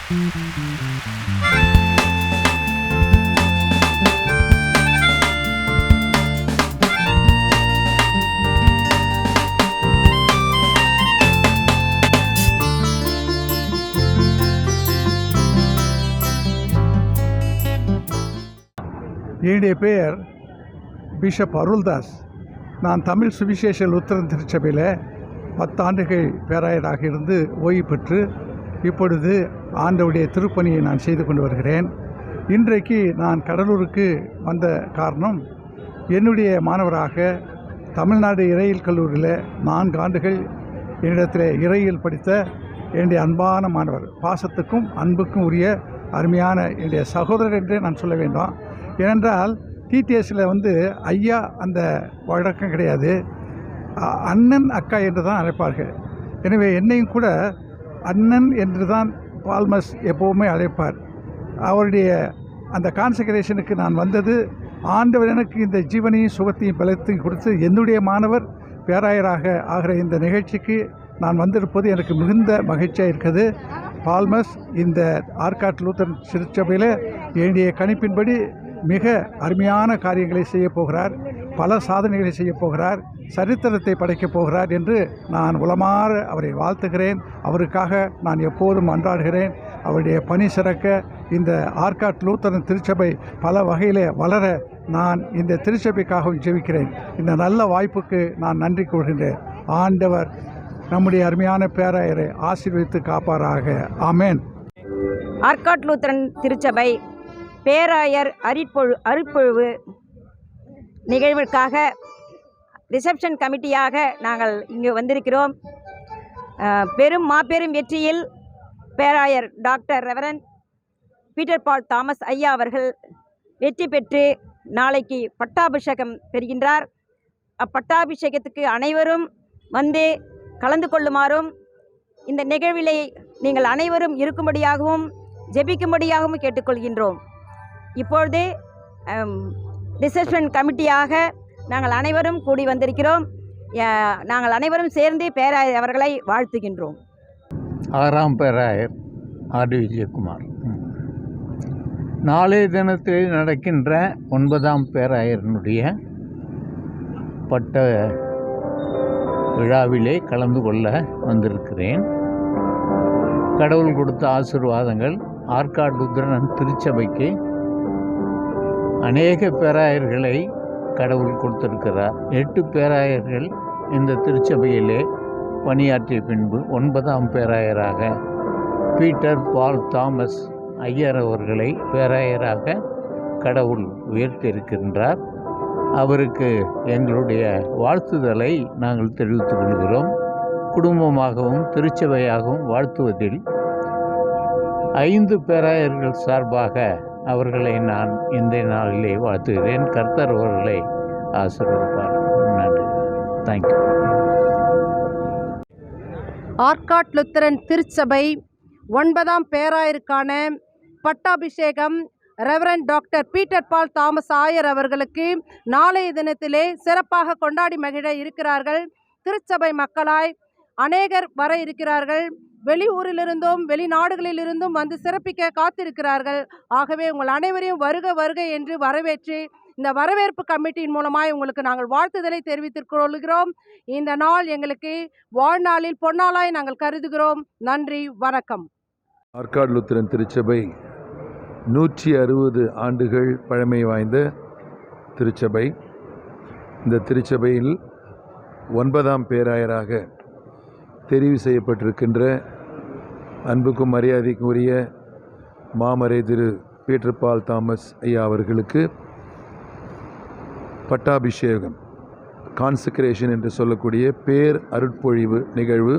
என்னுடைய பெயர் பிஷப் அருள்தாஸ். நான் தமிழ் சுவிசேஷ லுத்தரன் திருச்சபையில் 10 ஆண்டுகள் பேராயராக இருந்து ஓய்வு பெற்று இப்பொழுது ஆண்டவருடைய திருப்பணியை நான் செய்து கொண்டு வருகிறேன். இன்றைக்கு நான் கடலூருக்கு வந்த காரணம், என்னுடைய மாணவராக தமிழ்நாடு இறையியல் கல்லூரியில் 4 ஆண்டுகள் என்னிடத்தில் இறையியல் படித்த என்னுடைய அன்பான மாணவர், பாசத்துக்கும் அன்புக்கும் உரிய அருமையான என்னுடைய சகோதரர் என்றே நான் சொல்ல வேண்டும். ஏனென்றால் டிடிஎஸில் ஐயா அந்த வழக்கம் கிடையாது, அண்ணன் அக்கா என்று தான் அழைப்பார்கள். எனவே என்னையும் கூட அண்ணன் என்று தான் பால்மஸ் எப்போவுமே அழைப்பார். அவருடைய அந்த கான்சக்ரேஷனுக்கு நான் வந்தது, ஆண்டவர் எனக்கு இந்த ஜீவனையும் சுகத்தையும் பலத்தையும் கொடுத்து என்னுடைய மாணவர் பேராயராக ஆகிற இந்த நிகழ்ச்சிக்கு நான் வந்திருப்பது எனக்கு மிகுந்த மகிழ்ச்சியாக இருக்குது. பால்மஸ் இந்த ஆற்காட்டு லூத்தரன் திருச்சபையில் என்னுடைய கணிப்பின்படி மிக அருமையான காரியங்களை செய்யப் போகிறார், பல சாதனைகளை செய்யப் போகிறார், சரித்திரத்தை படைக்கப் போகிறார் என்று நான் உளமாற அவரை வாழ்த்துகிறேன். அவருக்காக நான் எப்போதும் அன்றாடுகிறேன். அவருடைய பணி சிறக்க இந்த ஆற்காட்டு லூத்தரன் திருச்சபை பல வகையில் வளர நான் இந்த திருச்சபைக்காகவும் ஜெபிக்கிறேன். இந்த நல்ல வாய்ப்புக்கு நான் நன்றி கூறுகின்றேன். ஆண்டவர் நம்முடைய அருமையான பேராயரை ஆசீர்வதித்து காப்பாராக. ஆமேன். ஆற்காட்டு லூத்தரன் திருச்சபை பேராயர் அருட்பொழிவு நிகழ்விற்காக ரிசப்ஷன் கமிட்டியாக நாங்கள் இங்கு வந்திருக்கிறோம். மாபெரும் வெற்றியில் பேராயர் doctor reverend Peter Paul Thomas ஐயா அவர்கள் வெற்றி பெற்று நாளைக்கு பட்டாபிஷேகம் பெறுகின்றார். அப்பட்டாபிஷேகத்துக்கு அனைவரும் வந்து கலந்து கொள்ளுமாறும், இந்த நிகழ்விலே நீங்கள் அனைவரும் இருக்கும்படியாகவும் ஜெபிக்கும்படியாகவும் கேட்டுக்கொள்கின்றோம். இப்பொழுது ரிசப்ஷன் கமிட்டியாக நாங்கள் அனைவரும் கூடி வந்திருக்கிறோம். நாங்கள் அனைவரும் சேர்ந்து பேராயர் அவர்களை வாழ்த்துகின்றோம். 6ஆம் பேராயர் ஆர்.டி. விஜயகுமார். நாளைய தினத்தில் நடக்கின்ற 9ஆம் பேராயரனுடைய பட்ட விழாவிலே கலந்து கொள்ள வந்திருக்கிறேன். கடவுள் கொடுத்த ஆசீர்வாதங்கள் ஆற்காடு லூத்தரன் திருச்சபைக்கு அநேக பேராயர்களை கடவுள் கொடுத்திருக்கிறார். 8 பேராயர்கள் இந்த திருச்சபையிலே பணியாற்றிய பின்பு 9ஆம் பேராயராக பீட்டர் பால் தாமஸ் ஐயர் அவர்களை பேராயராக கடவுள் உயர்த்தியிருக்கின்றார். அவருக்கு எங்களுடைய வாழ்த்துதலை நாங்கள் தெரிவித்துக் கொள்கிறோம். குடும்பமாகவும் திருச்சபையாகவும் வாழ்த்துவதில் 5 பேராயர்கள் சார்பாக அவர்களை நான் இந்த நாளிலே வாழ்த்துகிறேன். கர்த்தர் அவர்களை ஆசீர்வதிப்பார். நன்றி. தேங்க்யூ. ஆற்காட்டு லூத்தரன் திருச்சபை 9ஆம் பேராயருக்கான பட்டாபிஷேகம் reverend doctor Peter Paul Thomas ஆயர் அவர்களுக்கு நாளைய தினத்திலே சிறப்பாக கொண்டாடி மகிழ இருக்கிறார்கள். திருச்சபை மக்களாய் அநேகர் வர இருக்கிறார்கள். வெளியூரிலிருந்தும் வெளிநாடுகளிலிருந்தும் வந்து சிறப்பிக்க காத்திருக்கிறார்கள். ஆகவே உங்கள் அனைவரையும் வருக வருக என்று வரவேற்று இந்த வரவேற்பு கமிட்டியின் மூலமாய் உங்களுக்கு நாங்கள் வாழ்த்துதலை தெரிவித்துக் கொள்கிறோம். இந்த நாள் எங்களுக்கு வாழ்நாளில் பொன்னாளாய் நாங்கள் கருதுகிறோம். நன்றி, வணக்கம். ஆற்காடு லூத்தரன் திருச்சபை 160 ஆண்டுகள் பழமை வாய்ந்த திருச்சபை. இந்த திருச்சபையில் 9ஆம் பேராயராக தெரிவு செய்யப்பட்டிருக்கின்ற அன்புக்கும் மரியாதைக்கும் உரிய மாமறை திரு பீட்டர் பால் தாமஸ் ஐயா அவர்களுக்கு பட்டாபிஷேகம், கான்சக்ரேஷன் என்று சொல்லக்கூடிய பேர் அருட்பொழிவு நிகழ்வு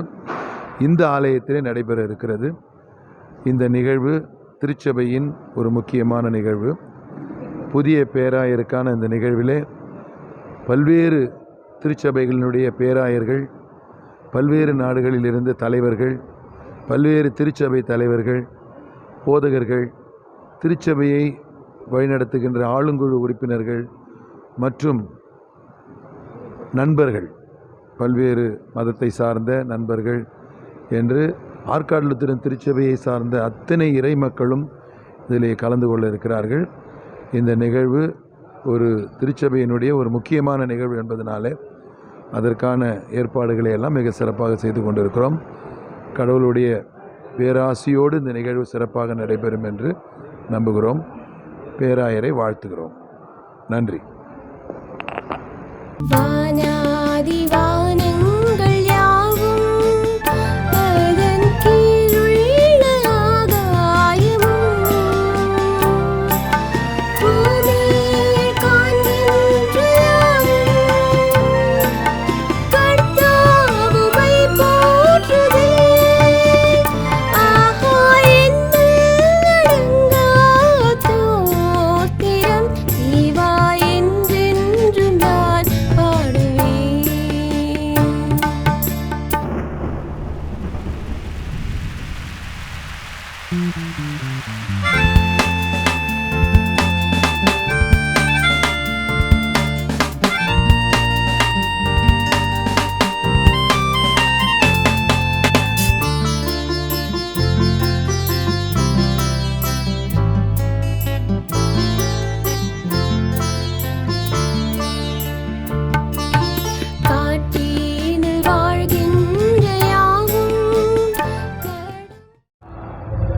இந்த ஆலயத்திலே நடைபெற இருக்கிறது. இந்த நிகழ்வு திருச்சபையின் ஒரு முக்கியமான நிகழ்வு. புதிய பேராயருக்கான இந்த நிகழ்விலே பல்வேறு திருச்சபைகளினுடைய பேராயர்கள், பல்வேறு நாடுகளில் இருந்த தலைவர்கள், பல்வேறு திருச்சபை தலைவர்கள், போதகர்கள், திருச்சபையை வழிநடத்துகின்ற ஆளுங்குழு உறுப்பினர்கள் மற்றும் நண்பர்கள், பல்வேறு மதத்தை சார்ந்த நண்பர்கள் என்று ஆற்காடு லுத்திரன் திருச்சபையை சார்ந்த அத்தனை இறை மக்களும் இதிலே கலந்து கொள்ள இருக்கிறார்கள். இந்த நிகழ்வு ஒரு திருச்சபையினுடைய ஒரு முக்கியமான நிகழ்வு என்பதனாலே அதற்கான ஏற்பாடுகளை எல்லாம் மிக சிறப்பாக செய்து கொண்டிருக்கிறோம். கடவுளுடைய பேராசியோடு இந்த நிகழ்வு சிறப்பாக நடைபெறும் என்று நம்புகிறோம். பேராயரை வாழ்த்துகிறோம். நன்றி. வானாதி வானங்கள் யாவும் அதன் கீழுள்ள ஆகாயமும் பூமியில் காண்கின்ற யாவும் கர்த்தாவுமை போற்றுதே. ஆஹா என்னடங்கா தோத்திரம் இவா என்றென்றும் நான் பாடுவேன். காட்டினில் வாழ்கின்ற யாவும்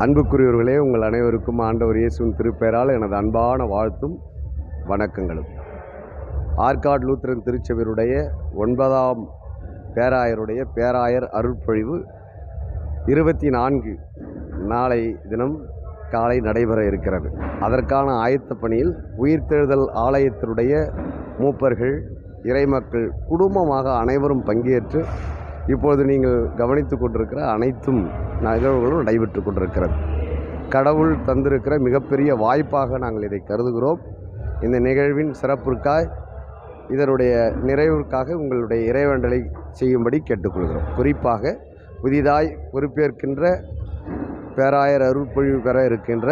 அன்புக்குரியவர்களே, உங்கள் அனைவருக்கும் ஆண்டவர் இயேசுவின் திருப்பெயரால் எனது அன்பான வாழ்த்தும் வணக்கங்களும். ஆற்காடு லூத்திரன் திருச்சபையுடைய 9ஆம் பேராயருடைய பேராயர் அருட்பொழிவு 24 நாளை தினம் காலை நடைபெற இருக்கிறது. அதற்கான ஆயத்த பணியில் உயிர்த்தெழுதல் ஆலயத்தினுடைய மூப்பர்கள், இறைமக்கள் குடும்பமாக அனைவரும் பங்கேற்று இப்பொழுது நீங்கள் கவனித்து கொண்டிருக்கிற அனைத்தும் நிகழ்வுகளும் நடைபெற்று கொண்டிருக்கிறது. கடவுள் தந்திருக்கிற மிகப்பெரிய வாய்ப்பாக நாங்கள் இதை கருதுகிறோம். இந்த நிகழ்வின் சிறப்பிற்காக, இதனுடைய நிறைவிற்காக உங்களுடைய இறைவேண்டலை செய்யும்படி கேட்டுக்கொள்கிறோம். குறிப்பாக புதிதாய் பொறுப்பேற்கின்ற பேராயர் அருட்பொழிவு பெற இருக்கின்ற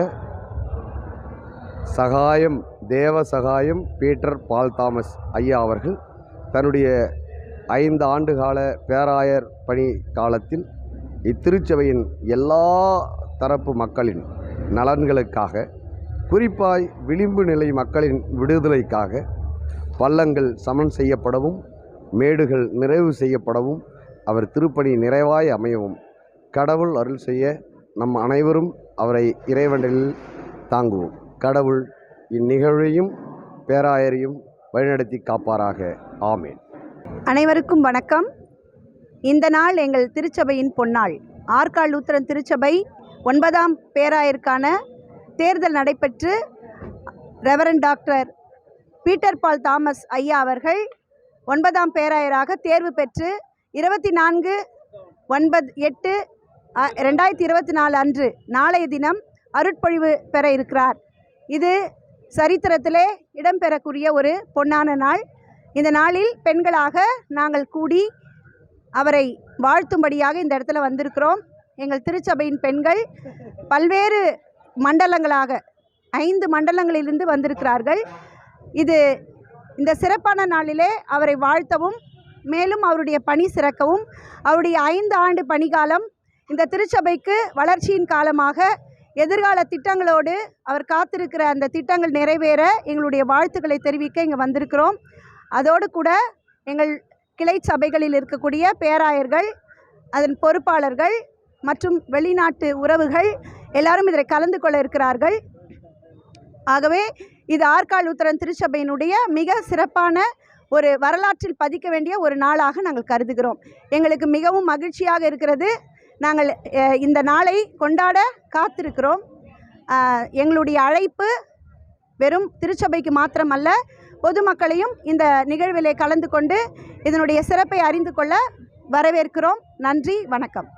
சகாயம் தேவ சகாயம் பீட்டர் பால் தாமஸ் ஐயா அவர்கள் தன்னுடைய 5 ஆண்டு கால பேராயர் பணி காலத்தில் இத்திருச்சபையின் எல்லா தரப்பு மக்களின் நலன்களுக்காக, குறிப்பாய் விளிம்பு நிலை மக்களின் விடுதலைக்காக பள்ளங்கள் சமன் செய்யப்படவும் மேடுகள் நிறைவு செய்யப்படவும் அவர் திருப்பணி நிறைவாய் அமையவும் கடவுள் அருள் செய்ய நம் அனைவரும் அவரை இறைவண்டலில் தாங்குவோம். கடவுள் இந்நிகழ்வையும் பேராயரையும் வழிநடத்தி காப்பாராக. ஆமேன். அனைவருக்கும் வணக்கம். இந்த நாள் எங்கள் திருச்சபையின் பொன்னாள். ஆற்காடு லூத்திரன் திருச்சபை 9ஆம் பேராயருக்கான தேர்தல் நடைபெற்று reverend doctor Peter Paul Thomas ஐயா அவர்கள் 9ஆம் பேராயராக தேர்வு பெற்று 24/8/2024 அன்று நாளைய தினம் அருட்பொழிவு பெற இருக்கிறார். இது சரித்திரத்திலே இடம்பெறக்கூடிய ஒரு பொன்னான நாள். இந்த நாளில் பெண்களாக நாங்கள் கூடி அவரை வாழ்த்தும்படியாக இந்த இடத்துல வந்திருக்கிறோம். எங்கள் திருச்சபையின் பெண்கள் பல்வேறு மண்டலங்களாக 5 மண்டலங்களிலிருந்து வந்திருக்கிறார்கள். இந்த சிறப்பான நாளிலே அவரை வாழ்த்தவும், மேலும் அவருடைய பணி சிறக்கவும், அவருடைய 5 ஆண்டு பணிக்காலம் இந்த திருச்சபைக்கு வளர்ச்சியின் காலமாக எதிர்கால திட்டங்களோடு அவர் காத்திருக்கிற அந்த திட்டங்கள் நிறைவேற எங்களுடைய வாழ்த்துக்களை தெரிவிக்க இங்கே வந்திருக்கிறோம். அதோடு கூட எங்கள் கிளை சபைகளில் இருக்கக்கூடிய பேராயர்கள், அதன் பொறுப்பாளர்கள் மற்றும் வெளிநாட்டு உறவுகள் எல்லாரும் இதில் கலந்து கொள்ள இருக்கிறார்கள். ஆகவே இது ஆற்காடு லூத்திரன் திருச்சபையினுடைய மிக சிறப்பான ஒரு வரலாற்றில் பதிக்க வேண்டிய ஒரு நாளாக நாங்கள் கருதுகிறோம். எங்களுக்கு மிகவும் மகிழ்ச்சியாக இருக்கிறது. நாங்கள் இந்த நாளை கொண்டாட காத்திருக்கிறோம். எங்களுடைய அழைப்பு வெறும் திருச்சபைக்கு மாத்திரமல்ல, பொதுமக்களையும் இந்த நிகழ்விலே கலந்து கொண்டு இதனுடைய சிறப்பை அறிந்து கொள்ள வரவேற்கிறோம். நன்றி, வணக்கம்.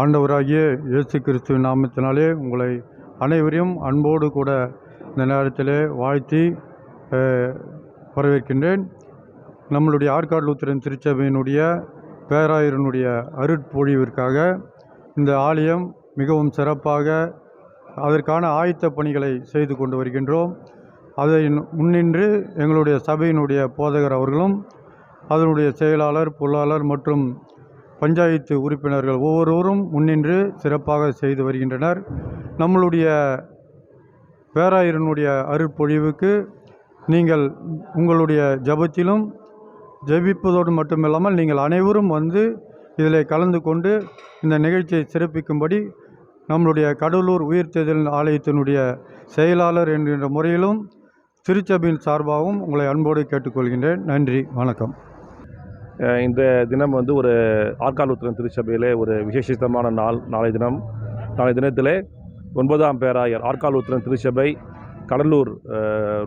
ஆண்டவராகிய இயேசு கிறிஸ்துவின் நாமத்தினாலே உங்களை அனைவரையும் அன்போடு கூட இந்த நேரத்திலே வாழ்த்தி வரவேற்கின்றேன். நம்மளுடைய ஆற்காடு லூத்திரன் திருச்சபையினுடைய பேராயரனுடைய அருட்பொழிவிற்காக இந்த ஆலயம் மிகவும் சிறப்பாக அதற்கான ஆயத்த பணிகளை செய்து கொண்டு வருகின்றோம். அதை முன்னின்று எங்களுடைய சபையினுடைய போதகர் அவர்களும், அதனுடைய செயலாளர், பொருளாளர் மற்றும் பஞ்சாயத்து உறுப்பினர்கள் ஒவ்வொருவரும் முன்னின்று சிறப்பாக செய்து வருகின்றனர். நம்மளுடைய பேராயரனுடைய அருட்பொழிவுக்கு நீங்கள் உங்களுடைய ஜபத்திலும் ஜெபிப்பதோடு மட்டுமில்லாமல் நீங்கள் அனைவரும் வந்து இதில் கலந்து கொண்டு இந்த நிகழ்ச்சியை சிறப்பிக்கும்படி நம்மளுடைய கடலூர் உயிர்த்தெழுதல் ஆலயத்தினுடைய செயலாளர் என்கின்ற முறையிலும் திருச்சபையின் சார்பாகவும் உங்களை அன்போடு கேட்டுக்கொள்கின்றேன். நன்றி, வணக்கம். இந்த தினம் வந்து ஒரு ஆற்காடு லுத்தரன் திருச்சபையிலே ஒரு விசேஷித்தமான நாள். நாளைய தினத்திலே 9ஆம் பேராயர் ஆற்காடு லுத்தரன் திருச்சபை கடலூர்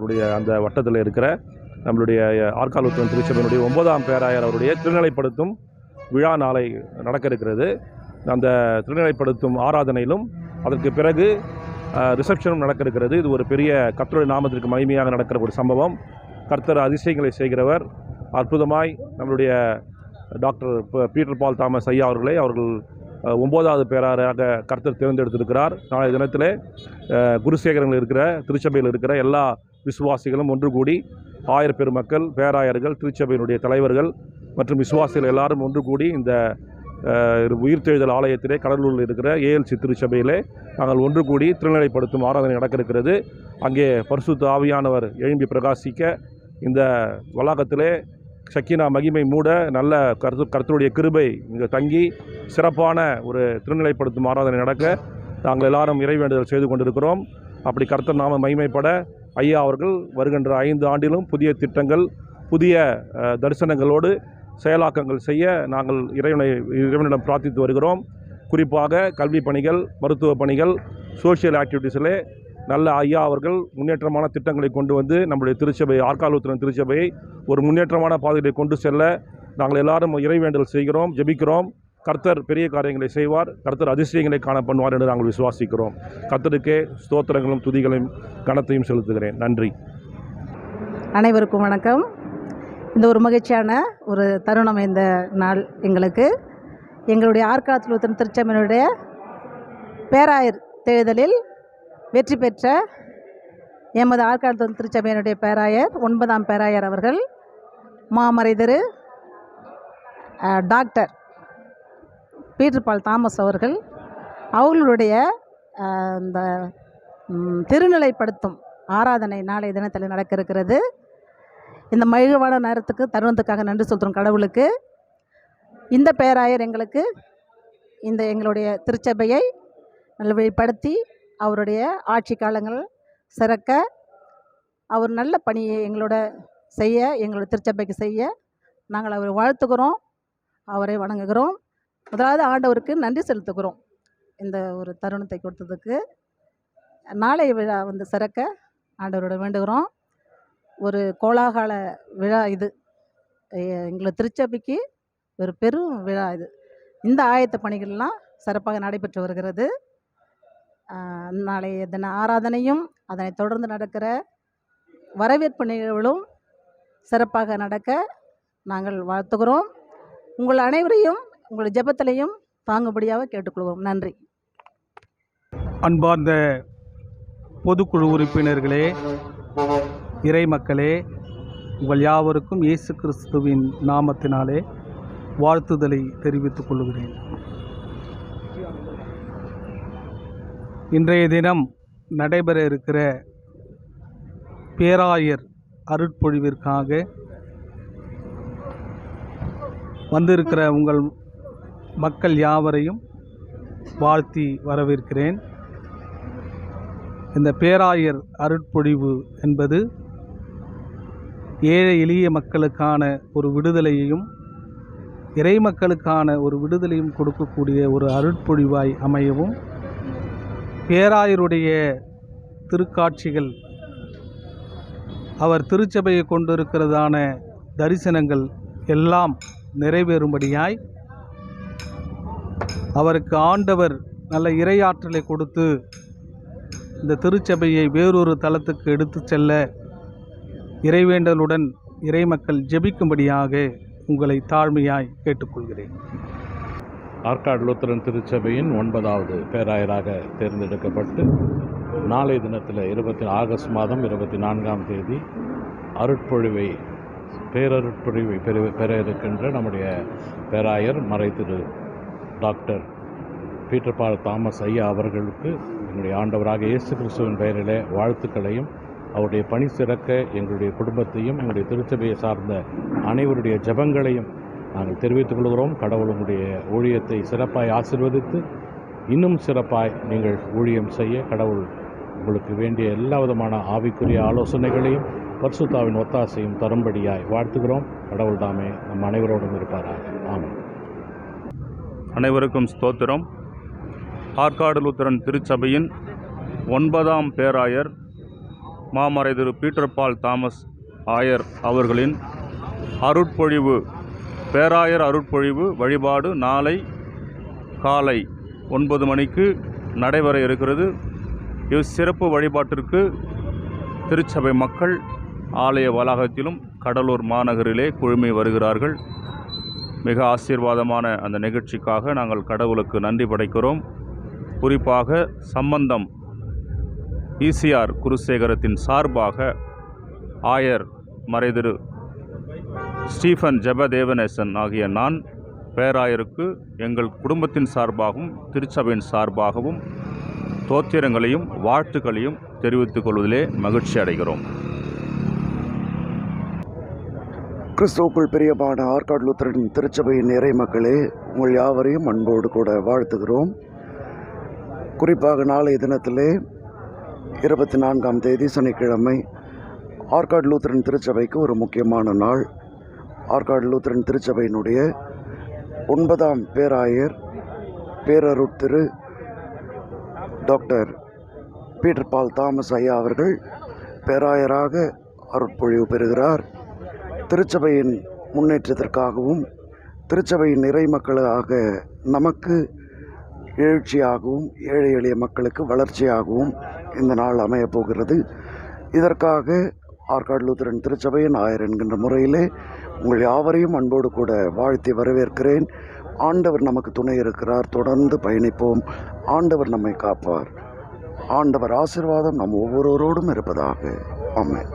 உடைய அந்த வட்டத்தில் இருக்கிற நம்மளுடைய ஆற்காடு லுத்தரன் திருச்சபையினுடைய 9ஆம் பேராயர் அவருடைய திருநிலைப்படுத்தும் விழா நாளை நடக்க இருக்கிறது. அந்த திருநிலைப்படுத்தும் ஆராதனையிலும் அதற்கு பிறகு ரிசப்ஷனும் நடக்க இருக்கிறது. இது ஒரு பெரிய கர்த்தருடைய நாமத்திற்கு மகிமையாக நடக்கிற ஒரு சம்பவம். கர்த்தர் அதிசயங்களை செய்கிறவர். அற்புதமாய் நம்மளுடைய டாக்டர் பீட்டர் பால் தாமஸ் ஐயா அவர்கள் 9வது பேராயராக கர்த்தர் தேர்ந்தெடுத்திருக்கிறார். நாளைய தினத்தில் குருசேகரங்கள் இருக்கிற திருச்சபையில் இருக்கிற எல்லா விசுவாசிகளும் ஒன்று கூடி 1000 பெருமக்கள், பேராயர்கள், திருச்சபையினுடைய தலைவர்கள் மற்றும் விசுவாசிகள் எல்லாரும் ஒன்று கூடி இந்த உயிர்த்தெழுதல் ஆலயத்திலே கடலூரில் இருக்கிற ஏஎல்சி திருச்சபையிலே நாங்கள் ஒன்று கூடி திருநிலைப்படுத்தும் ஆராதனை நடக்க இருக்கிறது. அங்கே பரிசுத்த ஆவியானவர் எழும்பி பிரகாசிக்க இந்த வளாகத்திலே சக்கினா மகிமை மூட நல்ல கர்த்தருடைய கிருபை இங்கே தங்கி சிறப்பான ஒரு திருநிலைப்படுத்தும் ஆராதனை நடக்க நாங்கள் எல்லாரும் இறைவேண்டுதல் செய்து கொண்டிருக்கிறோம். அப்படி கர்த்தர் நாம மகிமைப்பட ஐயா அவர்கள் வருகின்ற 5 ஆண்டிலும் புதிய திட்டங்கள், புதிய தரிசனங்களோடு செயலாக்கங்கள் செய்ய நாங்கள் இறைவனிடம் பிரார்த்தித்து வருகிறோம். குறிப்பாக கல்வி பணிகள், மருத்துவ பணிகள், சோஷியல் ஆக்டிவிட்டீஸிலே நல்ல ஐயா அவர்கள் முன்னேற்றமான திட்டங்களை கொண்டு வந்து நம்முடைய திருச்சபை ஆற்காடு லுத்தரன் திருச்சபையை ஒரு முன்னேற்றமான பாதையை கொண்டு செல்ல நாங்கள் எல்லாரும் இறைவேண்டல் செய்கிறோம், ஜெபிக்கிறோம். கர்த்தர் பெரிய காரியங்களை செய்வார், கர்த்தர் அதிசயங்களை காண பண்ணுவார் என்று நாங்கள் விசுவாசிக்கிறோம். கர்த்தருக்கே ஸ்தோத்திரங்களும் துதிகளையும் கனத்தையும் செலுத்துகிறேன். நன்றி. அனைவருக்கும் வணக்கம். இந்த ஒரு மகிழ்ச்சியான ஒரு தருணம் இந்த நாள் எங்களுடைய ஆற்காடு லுத்தரன் திருச்சபையினுடைய பேராயர் தேர்தலில் வெற்றி பெற்ற எமது ஆற்காடு லுத்தரன் திருச்சபையினுடைய பேராயர் 9ஆம் பேராயர் அவர்கள் மாமறை திரு டாக்டர் பீட்டர் பால் தாமஸ் அவர்களுடைய இந்த திருநிலைப்படுத்தும் ஆராதனை நாளைய தினத்தில் நடக்க இருக்கிறது. இந்த மகிழ்வான நேரத்துக்கு தருணத்துக்காக நன்றி சொல்கிறோம் கடவுளுக்கு. இந்த பேராயர் எங்களுடைய திருச்சபையை நல்வழிப்படுத்தி அவருடைய ஆட்சி காலங்கள் சிறக்க அவர் நல்ல பணியை எங்களுடைய திருச்சபைக்கு செய்ய நாங்கள் அவரை வாழ்த்துக்கிறோம், அவரை வணங்குகிறோம். முதலாவது ஆண்டவருக்கு நன்றி செலுத்துகிறோம் இந்த ஒரு தருணத்தை கொடுத்ததுக்கு. நாளைய விழா சிறக்க ஆண்டவரோட வேண்டுகிறோம். ஒரு கோலாகல விழா இது, எங்களை திருச்சபைக்கு ஒரு பெரும் விழா இது. இந்த ஆயத்த பணிகள்லாம் சிறப்பாக நடைபெற்று வருகிறது. நாளைய தின ஆராதனையும் அதனை தொடர்ந்து நடக்கிற வரவேற்பு நிகழ்வுகளும் சிறப்பாக நடக்க நாங்கள் வாழ்த்துகிறோம். உங்கள் அனைவரையும் உங்கள் ஜெபத்திலையும் தாங்கும்படியாக கேட்டுக்கொள்வோம். நன்றி. அன்பார்ந்த பொதுக்குழு உறுப்பினர்களே, இறை மக்களே, உங்கள் யாவருக்கும் இயேசு கிறிஸ்துவின் நாமத்தினாலே வாழ்த்துதலை தெரிவித்துக் கொள்கிறேன். இன்றைய தினம் நடைபெற இருக்கிற பேராயர் அருட்பொழிவிற்காக வந்திருக்கிற உங்கள் மக்கள் யாவரையும் வாழ்த்தி வரவேற்கிறேன். இந்த பேராயர் அருட்பொழிவு என்பது ஏழை எளிய மக்களுக்கான ஒரு விடுதலையையும் இறை மக்களுக்கான ஒரு விடுதலையும் கொடுக்கக்கூடிய ஒரு அருட்பொழிவாய் அமையவும், பேராயருடைய திருக்காட்சிகள், அவர் திருச்சபையை கொண்டிருக்கிறதான தரிசனங்கள் எல்லாம் நிறைவேறும்படியாய் அவருக்கு ஆண்டவர் நல்ல இறையாற்றலை கொடுத்து இந்த திருச்சபையை வேறொரு தளத்துக்கு எடுத்து செல்ல இறைவேண்டலுடன் இறைமக்கள் ஜெபிக்கும்படியாக உங்களை தாழ்மையாய் கேட்டுக்கொள்கிறேன். ஆற்காடு லுத்தரன் திருச்சபையின் 9வது பேராயராக தேர்ந்தெடுக்கப்பட்டு நாளைய தினத்தில் ஆகஸ்ட் மாதம் 24ஆம் தேதி அருட்பொழிவை பேரருட்பொழிவை பெற இருக்கின்ற நம்முடைய பேராயர் மறைதிரு டாக்டர் பீட்டர் பால் தாமஸ் ஐயா அவர்களுக்கு எங்களுடைய ஆண்டவராக இயேசு கிறிஸ்துவின் பெயரிலே வாழ்த்துக்களையும், அவருடைய பணி சிறக்க எங்களுடைய குடும்பத்தையும் எங்களுடைய திருச்சபையை சார்ந்த அனைவருடைய ஜெபங்களையும் நாங்கள் தெரிவித்துக் கொள்கிறோம். கடவுள் உங்களுடைய ஊழியத்தை சிறப்பாய் ஆசீர்வதித்து இன்னும் சிறப்பாய் நீங்கள் ஊழியம் செய்ய கடவுள் உங்களுக்கு வேண்டிய எல்லா விதமான ஆவிக்குரிய ஆலோசனைகளையும் பரிசுத்தாவின் ஒத்தாசையும் தரும்படியாய் வாழ்த்துகிறோம். கடவுள் தாமே நம் அனைவரோடும் இருப்பாராக. ஆமென். அனைவருக்கும் ஸ்தோத்திரம். ஆற்காடு லூத்தரன் திருச்சபையின் 9ஆம் பேராயர் மாமறை திரு பீட்டர் பால் தாமஸ் ஆயர் அவர்களின் அருட்பொழிவு, பேராயர் அருட்பொழிவு வழிபாடு நாளை காலை 9 மணிக்கு நடைபெற இருக்கிறது. இவ்சிறப்பு வழிபாட்டிற்கு திருச்சபை மக்கள் ஆலய வளாகத்திலும் கடலூர் மாநகரிலே குழுமி வருகிறார்கள். மிக ஆசீர்வாதமான அந்த நிகழ்ச்சிக்காக நாங்கள் கடவுளுக்கு நன்றி படைக்கிறோம். குறிப்பாக சம்பந்தம் ஈசிஆர் குருசேகரத்தின் சார்பாக ஆயர் மறைதிரு ஸ்டீஃபன் ஜெபதேவநேசன் ஆகிய நான் பேராயருக்கு எங்கள் குடும்பத்தின் சார்பாகவும் திருச்சபையின் சார்பாகவும் தோத்திரங்களையும் வாழ்த்துக்களையும் தெரிவித்துக் கொள்வதிலே மகிழ்ச்சி அடைகிறோம். கிறிஸ்துவுக்குள் பிரியமான ஆற்காடு லூத்தரன் திருச்சபையின் இறை மக்களே, உங்கள் யாவரையும் அன்போடு கூட வாழ்த்துகிறோம். குறிப்பாக நாளைய தினத்திலே 24ஆம் தேதி சனிக்கிழமை ஆற்காடு லூத்தரன் திருச்சபைக்கு ஒரு முக்கியமான நாள். ஆற்காடு லூத்தரன் திருச்சபையினுடைய 9ஆம் பேராயர் பேரருட் திரு டாக்டர் பீட்டர் பால் தாமஸ் ஐயா அவர்கள் பேராயராக அருட்பொழிவு பெறுகிறார். திருச்சபையின் முன்னேற்றத்திற்காகவும் திருச்சபையின் இறை மக்களாக நமக்கு எழுச்சியாகவும் ஏழை எளிய மக்களுக்கு வளர்ச்சியாகவும் இந்த நாள் அமையப் போகிறது. இதற்காக ஆற்காடு லூத்தரன் திருச்சபையின் ஆயர் என்கின்ற முறையிலே உங்கள் யாவரையும் அன்போடு கூட வாழ்த்தி வரவேற்கிறேன். ஆண்டவர் நமக்கு துணை இருக்கிறார். தொடர்ந்து பயணிப்போம். ஆண்டவர் நம்மை காப்பார். ஆண்டவர் ஆசீர்வாதம் நம் ஒவ்வொருவரோடும் இருப்பதாக. ஆமென்.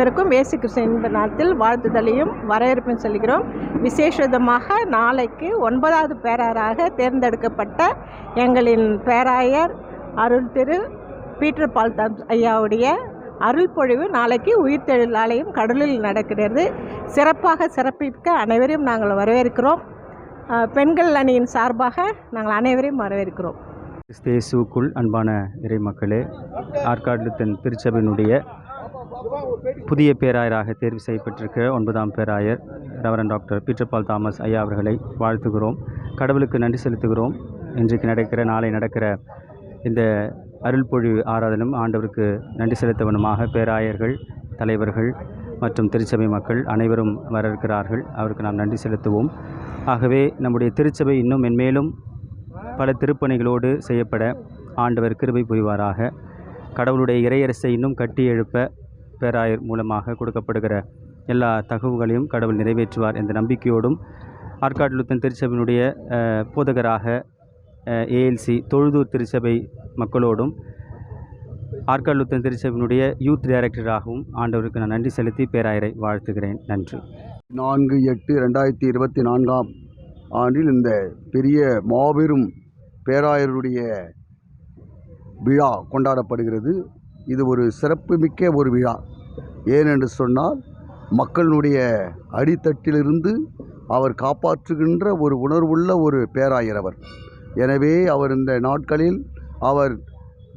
அனைவருக்கும் இயேசு கிறிஸ்துவின் நாமத்தில் வாழ்த்துதலையும் வரவேற்பையும் சொல்கிறோம். விசேஷமாக நாளைக்கு 9வது பேராயராக தேர்ந்தெடுக்கப்பட்ட எங்களின் பேராயர் அருள் திரு பீட்டர் பால் தாமஸ் ஐயாவுடைய அருள் பொழிவு நாளைக்கு உயிர்த்தெழுதல் ஆலயம் கடலில் நடக்கிறது. சிறப்பாக சிறப்பிக்க அனைவரையும் நாங்கள் வரவேற்கிறோம். பெண்கள் அணியின் சார்பாக நாங்கள் அனைவரையும் வரவேற்கிறோம். கிறிஸ்தேசுக்குள் அன்பான இறை மக்களே, ஆற்காடு லூத்தரன் திருச்சபையினுடைய புதிய பேராயராக தேர்வு செய்யப்பட்டிருக்கிற 9ஆம் பேராயர் reverend doctor Peter Paul Thomas ஐயா அவர்களை வாழ்த்துகிறோம். கடவுளுக்கு நன்றி செலுத்துகிறோம். இன்றைக்கு நாளை நடக்கிற இந்த அருள்பொழிவு ஆராதனும் ஆண்டவருக்கு நன்றி செலுத்தவனுமாக பேராயர்கள், தலைவர்கள் மற்றும் திருச்சபை மக்கள் அனைவரும் வர இருக்கிறார்கள். அவருக்கு நாம் நன்றி செலுத்துவோம். ஆகவே நம்முடைய திருச்சபை இன்னும் மென்மேலும் பல திருப்பணிகளோடு செய்யப்பட ஆண்டவர் கிருபை புரிவாராக. கடவுளுடைய இறையரசை இன்னும் கட்டி எழுப்ப பேராயர் மூலமாக கொடுக்கப்படுகிற எல்லா தகவல்களையும் கடவுள் நிறைவேற்றுவார் என்ற நம்பிக்கையோடும், ஆற்காடு லூத்தரன் திருச்சபையினுடைய போதகராக ஏஎல்சி தொழுதூர் திருச்சபை மக்களோடும், ஆற்காடு லூத்தரன் திருச்சபையினுடைய யூத் டைரக்டராகவும் ஆண்டவருக்கு நான் நன்றி செலுத்தி பேராயரை வாழ்த்துகிறேன். நன்றி. 4/8/2024 ஆண்டில் இந்த பெரிய மாபெரும் பேராயருடைய விழா கொண்டாடப்படுகிறது. இது ஒரு சிறப்புமிக்க ஒரு விழா. ஏனென்று சொன்னால், மக்களுடைய அடித்தட்டிலிருந்து அவர் காப்பாற்றுகின்ற ஒரு உணர்வுள்ள ஒரு பேராயர் அவர். எனவே அவர் இந்த நாட்களில் அவர்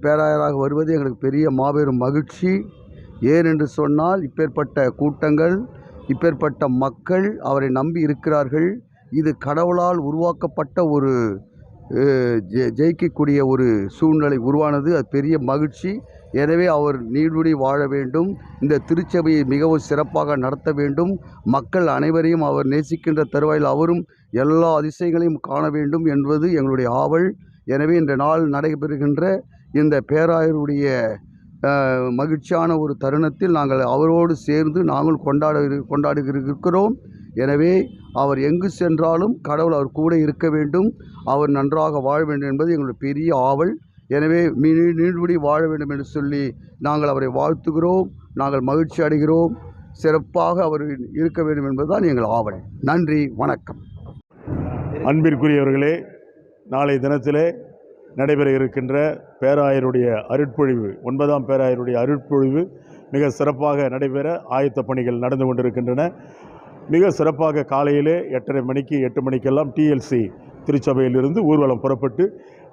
பேராயராக வருவது எங்களுக்கு பெரிய மாபெரும் மகிழ்ச்சி. ஏனென்று சொன்னால், இப்பேற்பட்ட கூட்டங்கள், இப்பேற்பட்ட மக்கள் அவரை நம்பி இருக்கிறார்கள். இது கடவுளால் உருவாக்கப்பட்ட ஒரு ஜெயிக்கக்கூடிய ஒரு சூழ்நிலை உருவானது. அது பெரிய மகிழ்ச்சி. எனவே அவர் நீடுடி வாழ வேண்டும். இந்த திருச்சபையை மிகவும் சிறப்பாக நடத்த வேண்டும். மக்கள் அனைவரையும் அவர் நேசிக்கின்ற தருவாயில் அவரும் எல்லா அதிசயங்களையும் காண வேண்டும் என்பது எங்களுடைய ஆவல். எனவே இந்த நாள் நடைபெறுகின்ற இந்த பேராயருடைய மகிழ்ச்சியான ஒரு தருணத்தில் நாங்கள் அவரோடு சேர்ந்து நாங்கள் கொண்டாடுகிறோம். எனவே அவர் எங்கு சென்றாலும் கடவுள் அவர் கூட இருக்க வேண்டும், அவர் நன்றாக வாழ வேண்டும் என்பது எங்களுடைய பெரிய ஆவல். எனவே நீடுபடி வாழ வேண்டும் என்று சொல்லி நாங்கள் அவரை வாழ்த்துகிறோம். நாங்கள் மகிழ்ச்சி அடைகிறோம். சிறப்பாக அவர் இருக்க வேண்டும் என்பதுதான் எங்கள் ஆவல். நன்றி, வணக்கம். அன்பிற்குரியவர்களே, நாளை தினத்திலே நடைபெற இருக்கின்ற பேராயருடைய அருட்பொழிவு, 9ஆம் பேராயருடைய அருட்பொழிவு மிக சிறப்பாக நடைபெற ஆயத்த பணிகள் நடந்து கொண்டிருக்கின்றன. மிக சிறப்பாக காலையிலே 8:30 மணிக்கு 8 மணிக்கெல்லாம் டிஎல்சி திருச்சபையிலிருந்து ஊர்வலம் புறப்பட்டு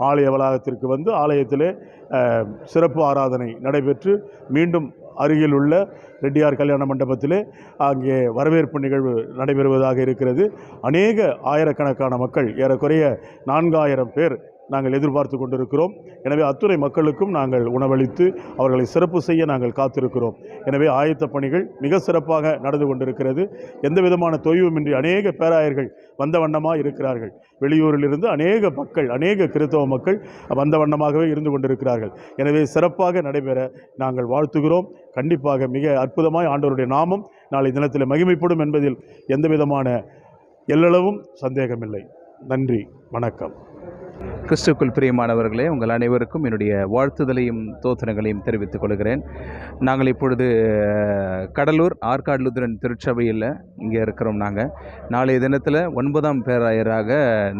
ஆலய வளாகத்திற்கு வந்து ஆலயத்திலே சிறப்பு ஆராதனை நடைபெற்று மீண்டும் அருகில் உள்ள ரெட்டியார் கல்யாண மண்டபத்திலே அங்கே வரவேற்பு நிகழ்வு நடைபெறுவதாக இருக்கிறது. அநேக ஆயிரக்கணக்கான மக்கள், ஏறக்குறைய 4000 பேர் நாங்கள் எதிர்பார்த்து கொண்டிருக்கிறோம். எனவே அத்துணை மக்களுக்கும் நாங்கள் உணவளித்து அவர்களை சிறப்பு செய்ய நாங்கள் காத்திருக்கிறோம். எனவே ஆயத்த பணிகள் மிக சிறப்பாக நடந்து கொண்டிருக்கிறது. எந்த விதமான தொய்வுமின்றி அநேக பேராயர்கள் வந்த வண்ணமாக இருக்கிறார்கள். வெளியூரிலிருந்து அநேக மக்கள், அநேக கிறிஸ்தவ மக்கள் வந்த வண்ணமாகவே இருந்து கொண்டிருக்கிறார்கள். எனவே சிறப்பாக நடைபெற நாங்கள் வாழ்த்துகிறோம். கண்டிப்பாக மிக அற்புதமாய் ஆண்டவருடைய நாமம் நாளை தினத்தில் மகிமைப்படும் என்பதில் எந்த விதமான எல்லளவும் சந்தேகமில்லை. நன்றி, வணக்கம். கிறிஸ்துக்குள் பிரியமானவர்களே, உங்கள் அனைவருக்கும் என்னுடைய வாழ்த்துதலையும் தோத்திரங்களையும் தெரிவித்துக் கொள்கிறேன். நாங்கள் இப்பொழுது கடலூர் ஆற்காடு லூத்தரன் திருச்சபையில் இங்கே இருக்கிறோம். நாங்கள் நாளைய தினத்தில் 9ஆம் பேராயராக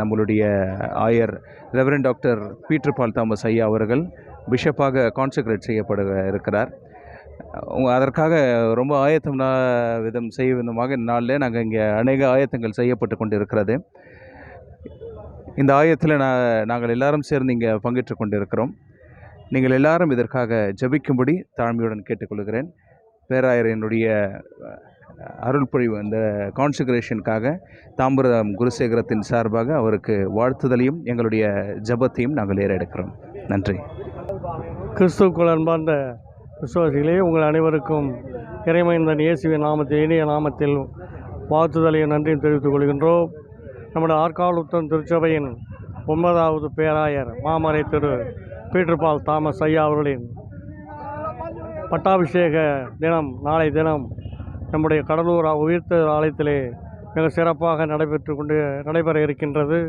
நம்மளுடைய ஆயர் reverend doctor Peter Paul Thomas ஐயா அவர்கள் பிஷப்பாக கான்சக்ரேட் செய்யப்பட இருக்கிறார். அதற்காக ரொம்ப ஆயத்தம் விதம் செய்ய விதமாக நாளில் நாங்கள் இங்கே அநேக ஆயத்தங்கள் செய்யப்பட்டு கொண்டு இருக்கிறது. இந்த ஆயத்தில் நாங்கள் எல்லாரும் சேர்ந்து இங்கே பங்கேற்று கொண்டு இருக்கிறோம். நீங்கள் எல்லாரும் இதற்காக ஜெபிக்கும்படி தாழ்மையுடன் கேட்டுக்கொள்கிறேன். பேராயரினுடைய அருள்பொழிவு இந்த கான்சக்ரேஷனுக்காக தாம்பரம் குருசேகரத்தின் சார்பாக அவருக்கு வாழ்த்துதலையும் எங்களுடைய ஜெபத்தையும் நாங்கள் ஏறெடுக்கிறோம். நன்றி. கிறிஸ்துவுக்குள் அன்பார்ந்த விசுவாசிகளே, உங்கள் அனைவருக்கும் இறைமைந்தன் இயேசுவின் நாமத்தில், இனிய நாமத்தில் வாழ்த்துதலையும் நன்றியும் தெரிவித்துக் கொள்கின்றோம். நம்முடைய ஆற்காடு லூத்தரன் திருச்சபையின் 9வது பேராயர் மாமறை திரு பீட்டர் பால் தாமஸ் ஐயா அவர்களின் பட்டாபிஷேக தினம் நாளை தினம் நம்முடைய கடலூர் உயிர்த்தெழுதல் ஆலயத்திலே மிக சிறப்பாக நடைபெற இருக்கின்றது.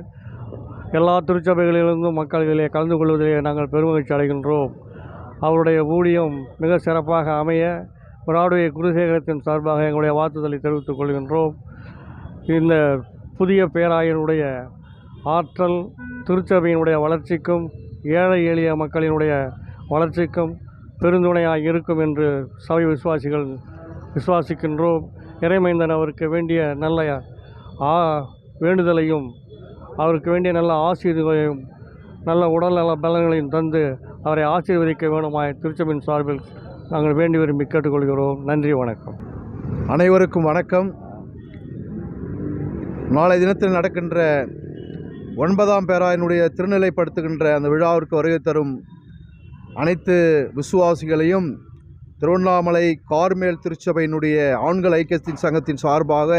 எல்லா திருச்சபைகளிலிருந்தும் மக்களிலே கலந்து கொள்வதிலே நாங்கள் பெருமகிழ்ச்சி அடைகின்றோம். அவருடைய ஊழியம் மிக சிறப்பாக அமைய பிராட்வே குருசேகரத்தின் சார்பாக எங்களுடைய வாழ்த்துதலை தெரிவித்துக் கொள்கின்றோம். இந்த புதிய பேராயருடைய ஆற்றல் திருச்சபையினுடைய வளர்ச்சிக்கும் ஏழை எளிய மக்களினுடைய வளர்ச்சிக்கும் பெருந்துணையாக இருக்கும் என்று சபை விசுவாசிகள் விசுவாசிக்கின்றோம். இறைமைந்தன் அவருக்கு வேண்டிய நல்ல வேண்டுதலையும் அவருக்கு வேண்டிய நல்ல ஆசீர்வாதங்களையும் நல்ல உடல்நல பலன்களையும் தந்து அவரை ஆசீர்வதிக்க வேண்டுமாய் திருச்சபையின் சார்பில் நாங்கள் வேண்டி விரும்பி கேட்டுக்கொள்கிறோம். நன்றி, வணக்கம். அனைவருக்கும் வணக்கம். நாளை தினத்தில் நடக்கின்ற 9ஆம் பேராயனுடைய திருநிலைப்படுத்துகின்ற அந்த விழாவிற்கு வருகை தரும் அனைத்து விசுவாசிகளையும் திருவண்ணாமலை கார்மேல் திருச்சபையினுடைய ஆண்கள் ஐக்கியத்தின் சங்கத்தின் சார்பாக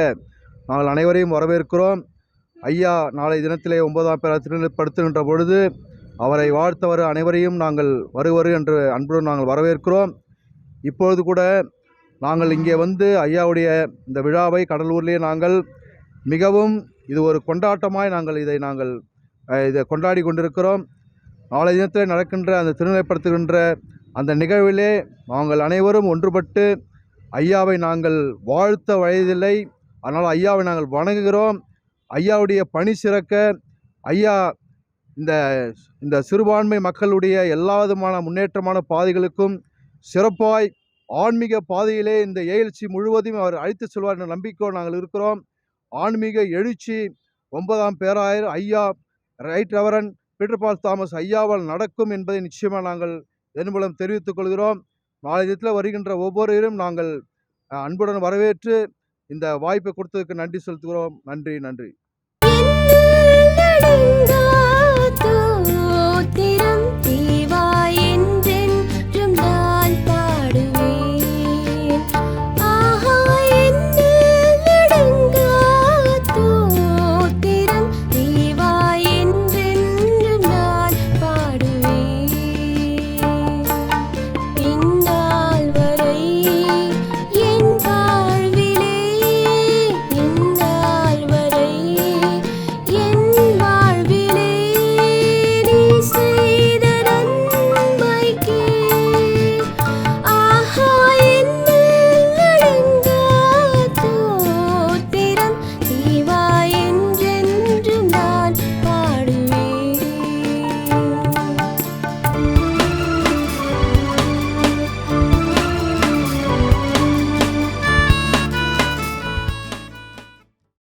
நாங்கள் அனைவரையும் வரவேற்கிறோம். ஐயா நாளை தினத்திலே 9ஆம் பேராயர் திருநிலைப்படுத்துகின்ற பொழுது அவரை வாழ்த்தவர் அனைவரையும் நாங்கள் வருவர் என்று அன்புடன் நாங்கள் வரவேற்கிறோம். இப்பொழுது கூட நாங்கள் இங்கே வந்து ஐயாவுடைய இந்த விழாவை கடலூரிலே நாங்கள் மிகவும் இது ஒரு கொண்டாட்டமாய் நாங்கள் இதை கொண்டாடி கொண்டிருக்கிறோம். நாளை தினத்தில் நடக்கின்ற அந்த திருநிலைப்படுத்துகின்ற அந்த நிகழ்விலே நாங்கள் அனைவரும் ஒன்றுபட்டு ஐயாவை நாங்கள் வாழ்த்த வயதில்லை. அதனால் ஐயாவை நாங்கள் வணங்குகிறோம். ஐயாவுடைய பணி சிறக்க ஐயா இந்த சிறுபான்மை மக்களுடைய எல்லா விதமான முன்னேற்றமான பாதைகளுக்கும் சிறப்பாய் ஆன்மீக பாதையிலே இந்த ஏஎல்சி முழுவதும் அவர் அழைத்து செல்வார் என்ற நம்பிக்கையோடு நாங்கள் இருக்கிறோம். ஆன்மீக எழுச்சி 9ஆம் பேராயர் ஐயா ரைட் ரெவரண்ட் பீட்டர் பால் தாமஸ் ஐயாவால் நடக்கும் என்பதை நிச்சயமாக நாங்கள் இதன் மூலம் தெரிவித்துக் கொள்கிறோம். நாளை தினத்தில் வருகின்ற ஒவ்வொருவரும் நாங்கள் அன்புடன் வரவேற்று இந்த வாய்ப்பை கொடுத்ததற்கு நன்றி செலுத்துகிறோம். நன்றி.